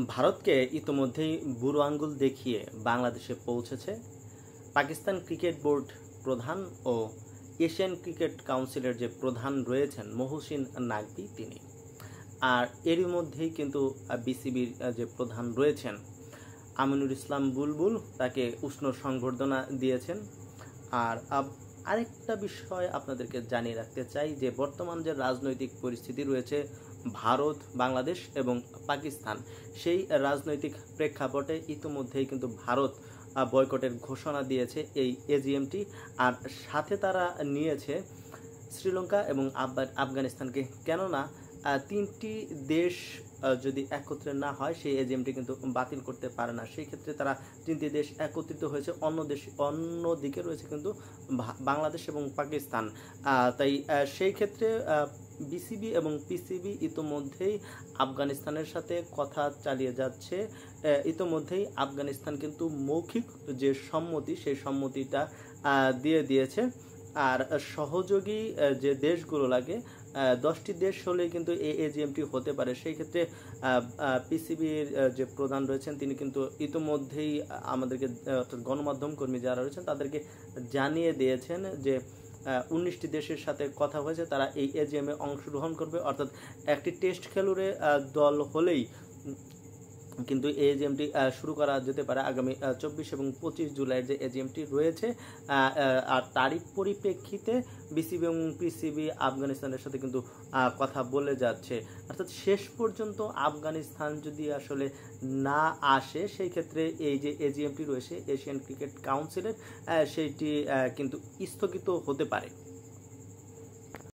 ভারতকে ইতোমধ্যেই বুড়ো আঙ্গুল দেখিয়ে বাংলাদেশে পৌঁছেছে পাকিস্তান ক্রিকেট বোর্ড প্রধান ও এশিয়ান ক্রিকেট কাউন্সিলের যে প্রধান রয়েছেন মহসিন নাকভি তিনি। আর এরই মধ্যেই কিন্তু বিসিবির যে প্রধান রয়েছেন আমিনুল ইসলাম বুলবুল তাকে উষ্ণ সংবর্ধনা দিয়েছেন। আর আরেকটা বিষয় আপনাদেরকে জানিয়ে রাখতে চাই যে বর্তমান যে রাজনৈতিক পরিস্থিতি রয়েছে ভারত, বাংলাদেশ এবং পাকিস্তান, সেই রাজনৈতিক প্রেক্ষাপটে ইতিমধ্যেই কিন্তু ভারত বয়কটের ঘোষণা দিয়েছে এই এজিএমটি। আর সাথে তারা নিয়েছে শ্রীলঙ্কা এবং আফগানিস্তানকে, কেননা তিনটি দেশ যদি একত্রে না হয় সেই এজিএমটি কিন্তু বাতিল করতে পারে না। সেই ক্ষেত্রে তারা তিনটি দেশ একত্রিত হয়েছে, অন্যদিকে রয়েছে কিন্তু বাংলাদেশ এবং পাকিস্তান। তাই সেই ক্ষেত্রে বিসিবি এবং পিসিবি ইতোমধ্যেই আফগানিস্তানের সাথে কথা চালিয়ে যাচ্ছে। ইতোমধ্যেই আফগানিস্তান কিন্তু মৌখিক যে সম্মতি সেই সম্মতিটা দিয়ে দিয়েছে। আর সহযোগী যে দেশগুলো লাগে 10টি দেশ হলেই কিন্তু এই এজিএমটি হতে পারে। সেই ক্ষেত্রে পিসিবির যে প্রধান রয়েছেন তিনি কিন্তু ইতোমধ্যেই আমাদেরকে গণমাধ্যম কর্মী যারা রয়েছেন তাদেরকে জানিয়ে দিয়েছেন যে 19টি দেশের সাথে কথা হয়েছে, তারা এই এজিএমে অংশগ্রহণ করবে। অর্থাৎ একটি টেস্ট খেলুড়ে দল হলেই কিন্তু এই এজিএমটি শুরু করা যেতে পারে আগামী 24 এবং 25 জুলাইয়ের যে এজিএমটি রয়েছে। আর তারই পরিপ্রেক্ষিতে বিসিবি এবং পিসিবি আফগানিস্তানের সাথে কিন্তু কথা বলে যাচ্ছে। অর্থাৎ শেষ পর্যন্ত আফগানিস্তান যদি আসলে না আসে সেই ক্ষেত্রে এই যে এজিএমটি রয়েছে এশিয়ান ক্রিকেট কাউন্সিলের সেইটি কিন্তু স্থগিত হতে পারে।